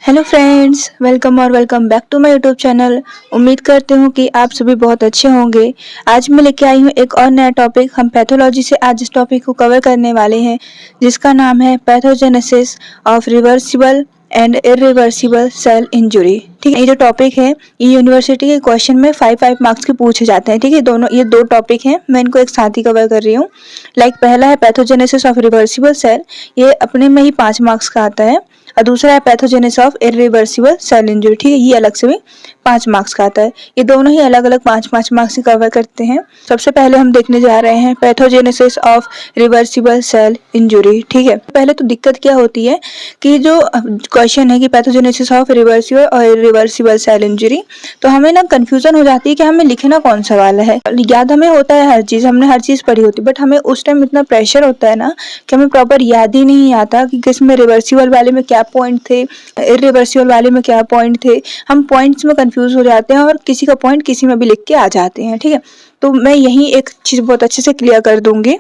Hello friends, welcome back to my YouTube channel. उम्मीद करती हूँ कि आप सभी बहुत अच्छे होंगे। आज मैं लेके आई हूँ एक और नया टॉपिक। हम पैथोलॉजी से आज इस टॉपिक को कवर करने वाले हैं, जिसका नाम है pathogenesis of reversible and irreversible cell injury. ठीक है, ये जो टॉपिक है ये यूनिवर्सिटी के क्वेश्चन में 5 मार्क्स के पूछे जाते हैं। ठीक है, ये दो टॉपिक हैं, मैं इनको एक साथ ही कवर कर रही हूँ। पहला है पैथोजेनेसिस ऑफ रिवर्सिबल सेल, ये अपने में ही 5 मार्क्स का आता है। और दूसरा है pathogenesis of irreversible cell injury. ठीक है, ये अलग से भी 5 मार्क्स का आता है। ये दोनों ही अलग अलग 5-5 मार्क्स की कवर करते हैं। सबसे पहले हम देखने जा रहे हैं pathogenesis of reversible cell injury. ठीक है, पहले तो दिक्कत क्या होती है कि जो क्वेश्चन है कि पैथोजेनेसिस ऑफ रिवर्सिबल और इरिवर्सिबल सेल इंजरी, तो हमें ना कंफ्यूजन हो जाती है कि हमें लिखना कौन सा वाला है। याद हमें होता है हर चीज, हमने हर चीज पढ़ी होती है, बट हमें उस टाइम इतना प्रेशर होता है ना कि हमें प्रॉपर याद ही नहीं आता कि किसमें रिवर्सिबल वाले में क्या पॉइंट थे, इरिवर्सिबल वाले में क्या पॉइंट थे। हम पॉइंट्स में कंफ्यूज हो जाते हैं और किसी का पॉइंट किसी में भी लिख के आ जाते हैं। ठीक है, तो मैं यही एक चीज बहुत अच्छे से क्लियर कर दूंगी।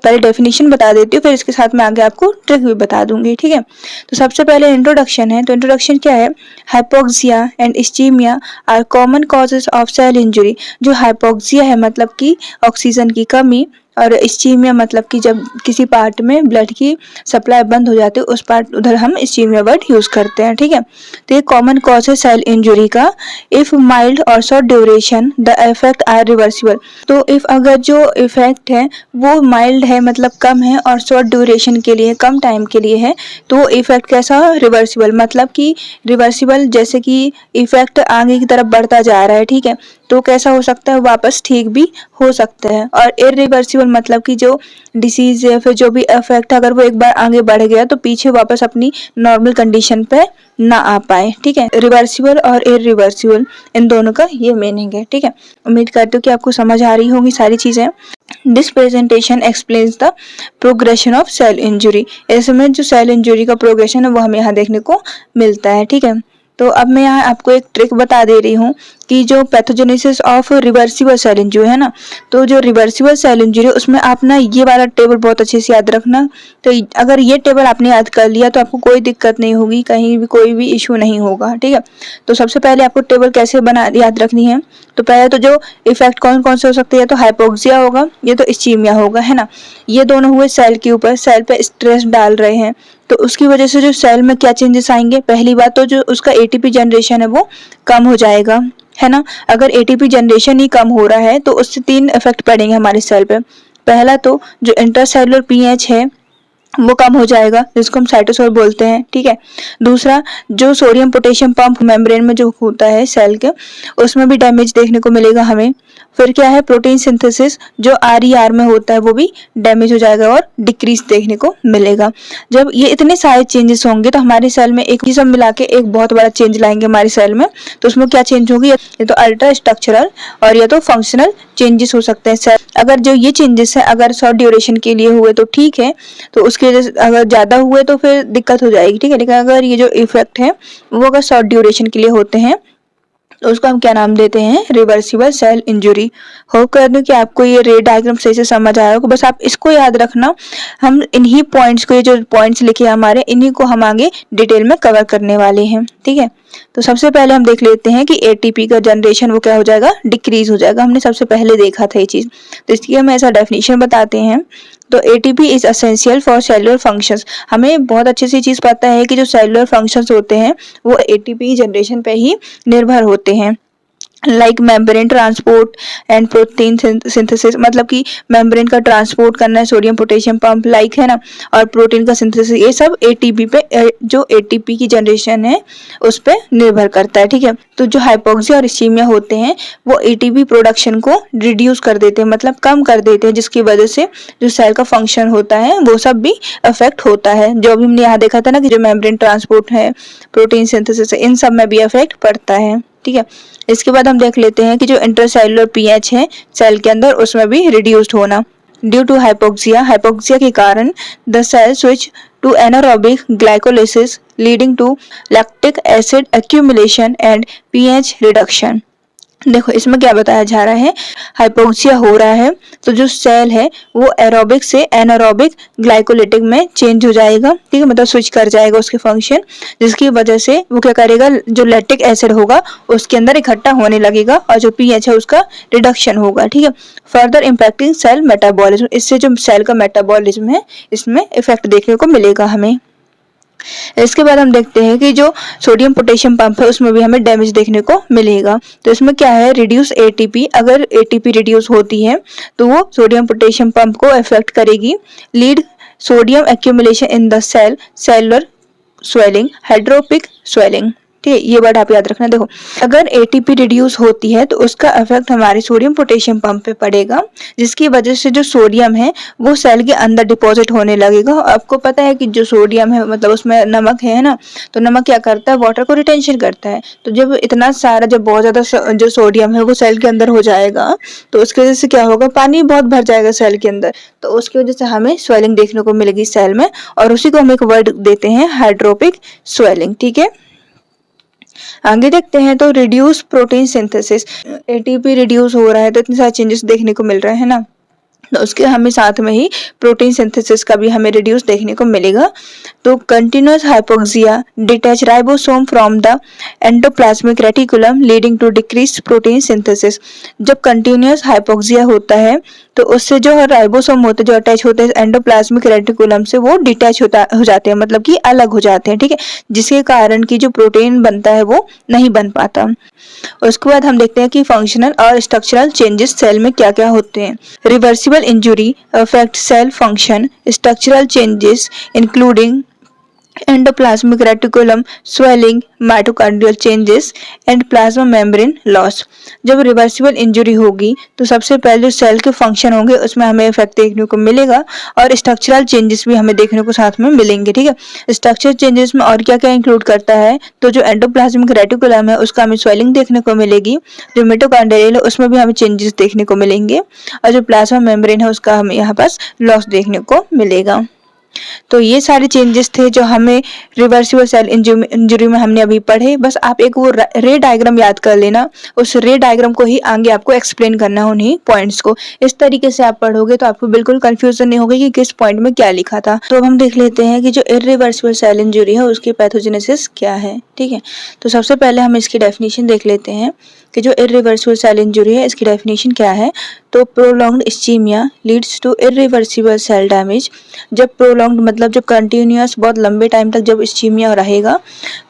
पहले डेफिनेशन बता देती हूँ, फिर इसके साथ मैं आगे आपको ट्रिक भी बता दूंगी। ठीक है, तो सबसे पहले इंट्रोडक्शन है। तो इंट्रोडक्शन क्या है? Hypoxia and ischemia are common causes of cell injury. जो हाइपोक्सिया है मतलब कि ऑक्सीजन की कमी, और इस्चीमिया मतलब कि जब किसी पार्ट में ब्लड की सप्लाई बंद हो जाती है, उस पार्ट उधर हम इस्चीमिया वर्ड यूज करते हैं। ठीक है, तो ये कॉमन कॉज है सेल इंजरी का। इफ माइल्ड और short duration the effect are reversible. तो इफ अगर जो इफेक्ट है वो माइल्ड है मतलब कम है, और शॉर्ट ड्यूरेशन के लिए कम टाइम के लिए है, तो इफेक्ट कैसा? रिवर्सिबल, मतलब कि रिवर्सिबल जैसे कि इफेक्ट आगे की तरफ बढ़ता जा रहा है। ठीक है, तो कैसा हो सकता है? वापस ठीक भी हो सकता है। और इरिवर्सिबल मतलब कि जो डिसीज या फिर जो भी इफेक्ट अगर वो एक बार आगे बढ़ गया तो पीछे वापस अपनी नॉर्मल कंडीशन पे ना आ पाए। ठीक है, रिवर्सिबल और इरिवर्सिबल इन दोनों का ये मीनिंग है। ठीक है, उम्मीद करती हूँ कि आपको समझ आ रही होंगी सारी चीजें। This presentation explains the progression of cell injury. इसमें जो सेल इंजुरी का प्रोग्रेशन है वो हमें यहाँ देखने को मिलता है। ठीक है, तो अब मैं यहाँ आपको एक ट्रिक बता दे रही हूँ कि जो pathogenesis of reversible cell injury है ना, तो जो रिवर्सिबल सेल इंजरी है उसमें आप ना ये वाला टेबल बहुत अच्छे से याद रखना। तो अगर ये टेबल आपने याद कर लिया तो आपको कोई दिक्कत नहीं होगी, कहीं भी कोई भी इशू नहीं होगा। ठीक है, तो सबसे पहले आपको टेबल कैसे बना याद रखनी है। तो पहले तो जो इफेक्ट कौन कौन से हो सकते हैं, तो हाइपोक्सिया होगा, ये तो इस्चीमिया होगा, है ना। ये दोनों हुए सेल के ऊपर, सेल पे स्ट्रेस डाल रहे हैं, तो उसकी वजह से जो सेल में क्या चेंजेस आएंगे? पहली बात तो जो उसका एटीपी जनरेशन है वो कम हो जाएगा, है ना। अगर एटीपी जनरेशन ही कम हो रहा है तो उससे 3 इफेक्ट पड़ेंगे हमारे सेल पे। पहला तो जो इंटरसेलुलर पीएच है वो कम हो जाएगा, जिसको हम साइटोसोल बोलते हैं। ठीक है, दूसरा जो सोडियम पोटेशियम पंप मेम्ब्रेन में जो होता है सेल के, उसमें भी डैमेज देखने को मिलेगा हमें। फिर क्या है? प्रोटीन सिंथेसिस जो आरईआर में होता है वो भी डैमेज हो जाएगा और डिक्रीज देखने को मिलेगा। जब ये इतने सारे चेंजेस होंगे तो हमारे सेल में एक सब मिला के एक बहुत बड़ा चेंज लाएंगे हमारे सेल में। तो उसमें क्या चेंज होगी? ये तो अल्ट्रा स्ट्रक्चरल और या तो फंक्शनल चेंजेस हो सकते हैं सेल। अगर जो ये चेंजेस है अगर शॉर्ट ड्यूरेशन के लिए हुए तो ठीक है, तो उसकी वजह से अगर ज्यादा हुए तो फिर दिक्कत हो जाएगी। ठीक है, लेकिन अगर ये जो इफेक्ट है वो अगर शॉर्ट ड्यूरेशन के लिए होते हैं तो उसको हम क्या नाम देते हैं? Reversible cell injury. होप कर दूं कि आपको ये रे डायग्राम सही से समझ आया होगा। बस आप इसको याद रखना, हम इन्हीं पॉइंट्स को, ये जो पॉइंट्स लिखे हैं हमारे, इन्हीं को हम आगे डिटेल में कवर करने वाले हैं। ठीक है, तो सबसे पहले हम देख लेते हैं कि एटीपी का जनरेशन वो क्या हो जाएगा? डिक्रीज हो जाएगा। हमने सबसे पहले देखा था ये चीज, तो इसकी हम ऐसा डेफिनेशन बताते हैं। तो ATP is essential for cellular functions. हमें बहुत अच्छे से चीज पता है कि जो सेलुलर फंक्शंस होते हैं वो एटीपी जनरेशन पे ही निर्भर होते हैं। Like membrane transport and protein synthesis, मतलब कि मेम्ब्रेन का ट्रांसपोर्ट करना है, सोडियम पोटेशियम पंप लाइक, है ना, और प्रोटीन का सिंथेसिस, ये सब एटीपी पे, जो एटीपी की जनरेशन है उस पे निर्भर करता है। ठीक है, तो जो हाइपोक्सिया और इस्चीमिया होते हैं वो एटीपी प्रोडक्शन को रिड्यूस कर देते हैं, मतलब कम कर देते हैं, जिसकी वजह से जो सेल का फंक्शन होता है वो सब भी अफेक्ट होता है। जो भी हमने यहाँ देखा था ना कि जो मेम्ब्रेन ट्रांसपोर्ट है, प्रोटीन सिंथेसिस है, इन सब में भी अफेक्ट पड़ता है। ठीक है, इसके बाद हम देख लेते हैं कि जो इंटरसेलुलर पीएच है सेल के अंदर उसमें भी रिड्यूस्ड होना ड्यू टू हाइपोक्सिया के कारण the cell switch to anaerobic glycolysis leading to lactic acid accumulation and pH reduction. देखो इसमें क्या बताया जा रहा है, हाइपोक्सिया हो रहा है तो जो सेल है वो एरोबिक से एनारोबिक ग्लाइकोलिटिक में चेंज हो जाएगा, ठीक है, मतलब स्विच कर जाएगा उसके फंक्शन, जिसकी वजह से वो क्या करेगा, जो लैक्टिक एसिड होगा उसके अंदर इकट्ठा होने लगेगा और जो पीएच है उसका रिडक्शन होगा, ठीक है। फर्दर इम्पैक्टिंग सेल मेटाबॉलिज्म, इससे जो सेल का मेटाबॉलिज्म है इसमें इफेक्ट देखने को मिलेगा हमें। इसके बाद हम देखते हैं कि जो सोडियम पोटेशियम पंप है उसमें भी हमें डैमेज देखने को मिलेगा। तो इसमें क्या है, रिड्यूस एटीपी, अगर एटीपी रिड्यूस होती है तो वो सोडियम पोटेशियम पंप को अफेक्ट करेगी। Lead sodium accumulation in the cell, cellular swelling, hydropic swelling, ठीक है, ये वर्ड आप याद रखना। देखो अगर एटीपी रिड्यूस होती है तो उसका इफेक्ट हमारे सोडियम पोटेशियम पंप पे पड़ेगा, जिसकी वजह से जो सोडियम है वो सेल के अंदर डिपॉजिट होने लगेगा। आपको पता है कि जो सोडियम है मतलब उसमें नमक है ना, तो नमक क्या करता है, वाटर को रिटेंशन करता है। तो जब इतना सारा, जब बहुत ज्यादा जो सोडियम है वो सेल के अंदर हो जाएगा तो उसकी वजह से क्या होगा, पानी बहुत भर जाएगा सेल के अंदर, तो उसकी वजह से हमें स्वेलिंग देखने को मिलेगी सेल में, और उसी को हम एक वर्ड देते हैं हाइड्रोपिक स्वेलिंग, ठीक है। आगे देखते हैं तो reduce protein synthesis, ATP reduce हो रहा है तो इतने सारे चेंजेस देखने को मिल रहे हैं ना, तो उसके हमें साथ में ही प्रोटीन सिंथेसिस का भी हमें रिड्यूस देखने को मिलेगा। तो continuous hypoxia detach ribosome from the endoplasmic reticulum leading to decrease protein synthesis. जब कंटिन्यूअस हाइपोक्सिया होता है तो उससे जो राइबोसोम होते हैं जो अटैच होते हैं एंडोप्लाज्मिक रेटिकुलम से, वो डिटैच हो जाते हैं, मतलब कि अलग हो जाते हैं, ठीक है, जिसके कारण की जो प्रोटीन बनता है वो नहीं बन पाता। उसके बाद हम देखते हैं कि फंक्शनल और स्ट्रक्चरल चेंजेस सेल में क्या क्या होते हैं। Reversible injury affect cell function, structural changes including endoplasmic reticulum swelling, mitochondrial changes and plasma membrane loss। जब रिवर्सिबल इंजरी होगी तो सबसे पहले जो सेल के फंक्शन होंगे उसमें हमें इफेक्ट देखने को मिलेगा, और स्ट्रक्चरल चेंजेस भी हमें देखने को साथ में मिलेंगे, ठीक है। स्ट्रक्चरल चेंजेस में और क्या क्या इंक्लूड करता है, तो जो एंडोप्लाज्मिक रेटिकुलम है उसका हमें स्वेलिंग देखने को मिलेगी, जो मिटोकॉन्ड्रियल है उसमें भी हमें चेंजेस देखने को मिलेंगे, और जो प्लाज्मा मेम्ब्रेन है उसका हमें यहाँ पास लॉस देखने को मिलेगा। तो ये सारे चेंजेस थे जो हमें रिवर्सिबल सेल इंजरी में हमने अभी पढ़े। बस आप एक वो रे डायग्राम याद कर लेना, उस रे डायग्राम को ही आगे आपको एक्सप्लेन करना है उन्हीं पॉइंट्स को। इस तरीके से आप पढ़ोगे तो आपको बिल्कुल कंफ्यूजन नहीं होगी कि किस पॉइंट में क्या लिखा था। तो अब हम देख लेते हैं कि जो इरिवर्सिबल सेल इंजरी है उसकी पैथोजेनेसिस क्या है, ठीक है। तो सबसे पहले हम इसकी डेफिनेशन देख लेते हैं कि जो इरिवर्सिबल सेल इंजरी है इसकी डेफिनेशन क्या है। तो prolonged ischemia leads to irreversible cell damage. जब प्रोलॉन्ग्ड मतलब जब कंटिन्यूअस बहुत लंबे टाइम तक जब इस्चीमिया रहेगा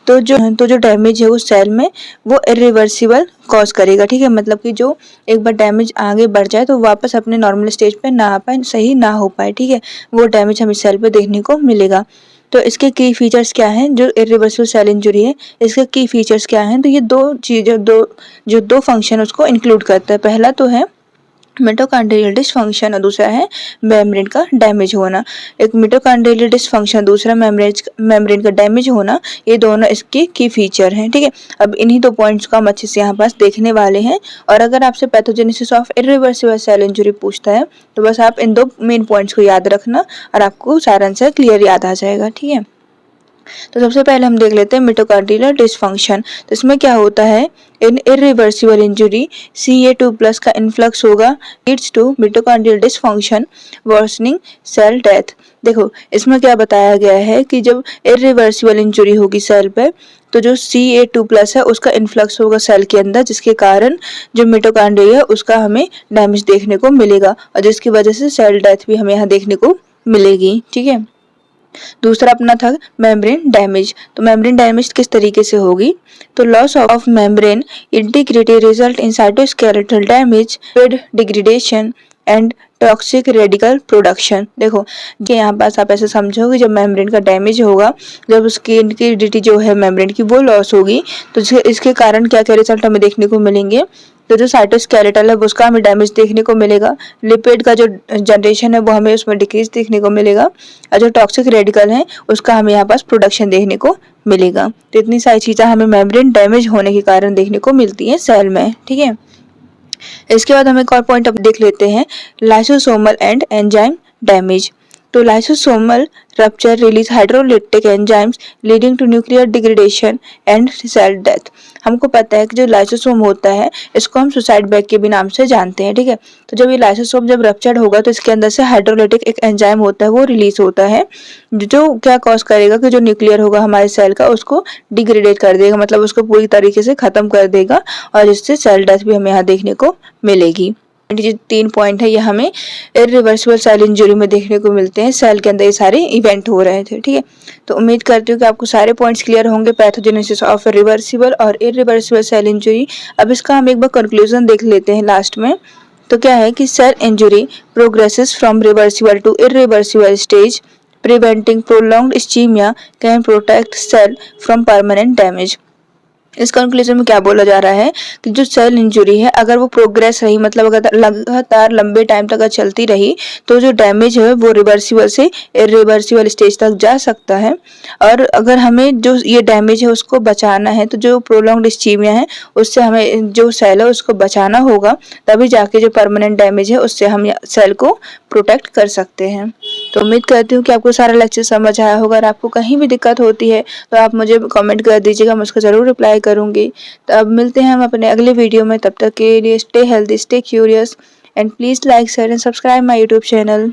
तो जो डैमेज है उस सेल में वो इरिवर्सिबल कॉज करेगा, ठीक है, मतलब कि जो एक बार डैमेज आगे बढ़ जाए तो वापस अपने नॉर्मल स्टेज पे ना आ पाए, सही ना हो पाए, ठीक है, वो डैमेज हमें सेल पे देखने को मिलेगा। तो इसके की फीचर्स क्या हैं, जो इरिवर्सिबल सेल इंजरी है इसके की फीचर्स क्या हैं, तो ये दो चीजें, दो फंक्शन उसको इंक्लूड करता है। पहला तो है मिटोकॉन्ड्रियल डिसफंक्शन और दूसरा है मेम्ब्रेन का डैमेज होना। एक मिटोकॉन्ड्रियल डिसफंक्शन, दूसरा मेम्ब्रेन का डैमेज होना, ये दोनों इसके की फीचर हैं, ठीक है। अब इन्हीं दो पॉइंट्स को हम अच्छे से यहाँ पास देखने वाले हैं, और अगर आपसे pathogenesis of irreversible cell injury पूछता है तो बस आप इन दो मेन पॉइंट्स को याद रखना और आपको सारा आंसर क्लियर याद आ जाएगा, ठीक है। तो सबसे पहले हम देख लेते हैं मिटोकॉन्ड्रियल डिसफंक्शन। तो इसमें क्या होता है, इन इरिवर्सिबल इंजरी Ca2+ का इन्फ्लक्स होगा, leads to mitochondrial dysfunction, worsening cell death. देखो इसमें क्या बताया गया है कि जब इरिवर्सिबल इंजरी होगी सेल पे तो जो Ca2+ है उसका इन्फ्लक्स होगा सेल के अंदर, जिसके कारण जो मिटोकॉन्ड्रिया है उसका हमें डैमेज देखने को मिलेगा, और जिसकी वजह से सेल डेथ भी हमें यहाँ देखने को मिलेगी, ठीक है। दूसरा अपना था मेम्ब्रेन डैमेज। तो मेम्ब्रेन डैमेज किस तरीके से होगी, तो loss of membrane integrity result in cytoskeletal damage, fluid degradation and toxic radical production. देखो कि यहाँ पास आप ऐसे समझो कि जब मेम्ब्रेन का डैमेज होगा, जब उसकी इंटीग्रिटी जो है मेम्ब्रेन की वो लॉस होगी, तो इसके कारण क्या क्या रिजल्ट हमें देखने को मिलेंगे, तो जो साइटोस्केलेटल है उसका हमें डैमेज देखने को मिलेगा, लिपिड का जो जनरेशन है वो हमें उसमें डिक्रीज देखने को मिलेगा, और जो टॉक्सिक रेडिकल है उसका हमें यहाँ पास प्रोडक्शन देखने को मिलेगा। तो इतनी सारी चीजें हमें मेम्ब्रेन डैमेज होने के कारण देखने को मिलती है सेल में, ठीक है। इसके बाद हम एक और पॉइंट अब देख लेते हैं, लाइसोसोमल एंड एंजाइम डैमेज। तो lysosomal rupture release hydrolytic enzymes leading to nuclear degradation and cell death। हमको पता है कि जो लाइसोसोम होता है इसको हम सुसाइड बैग के भी नाम से जानते हैं, ठीक है। तो जब ये लाइसोसोम जब रप्चर्ड होगा तो इसके अंदर से हाइड्रोलाइटिक एक एंजाइम होता है वो रिलीज होता है, जो क्या कॉज करेगा कि जो न्यूक्लियर होगा हमारे सेल का उसको डिग्रेडेट कर देगा, मतलब उसको पूरी तरीके से खत्म कर देगा और इससे सेल डेथ भी हमें यहाँ देखने को मिलेगी। जो 3 पॉइंट है ये हमें इरिवर्सिबल सेल इंजरी में देखने को मिलते हैं, सेल के अंदर ये सारे इवेंट हो रहे थे, ठीक है। तो उम्मीद करती हूँ कि आपको सारे पॉइंट्स क्लियर होंगे पैथोजेनेसिस ऑफ रिवर्सिबल और इरिवर्सिबल सेल इंजरी। अब इसका हम एक बार कंक्लूजन देख लेते हैं लास्ट में। तो क्या है कि cell injury progresses from reversible to irreversible stage, preventing prolonged ischemia can protect cell from permanent damage. इस कंक्लूजन में क्या बोला जा रहा है कि जो सेल इंजरी है अगर वो प्रोग्रेस रही, मतलब अगर लगातार लंबे टाइम तक चलती रही तो जो डैमेज है वो रिवर्सिबल से इरिवर्सिबल स्टेज तक जा सकता है। और अगर हमें जो ये डैमेज है उसको बचाना है तो जो प्रोलॉन्ग्ड इस्चीमिया है उससे हमें जो सेल है उसको बचाना होगा, तभी जाके जो परमानेंट डैमेज है उससे हम सेल को प्रोटेक्ट कर सकते हैं। तो उम्मीद करती हूँ कि आपको सारा लेक्चर समझ आया होगा। अगर आपको कहीं भी दिक्कत होती है तो आप मुझे कमेंट कर दीजिएगा, मैं उसका ज़रूर रिप्लाई करूँगी। तो अब मिलते हैं हम अपने अगले वीडियो में, तब तक के लिए stay healthy, stay curious and please like share and subscribe my YouTube channel.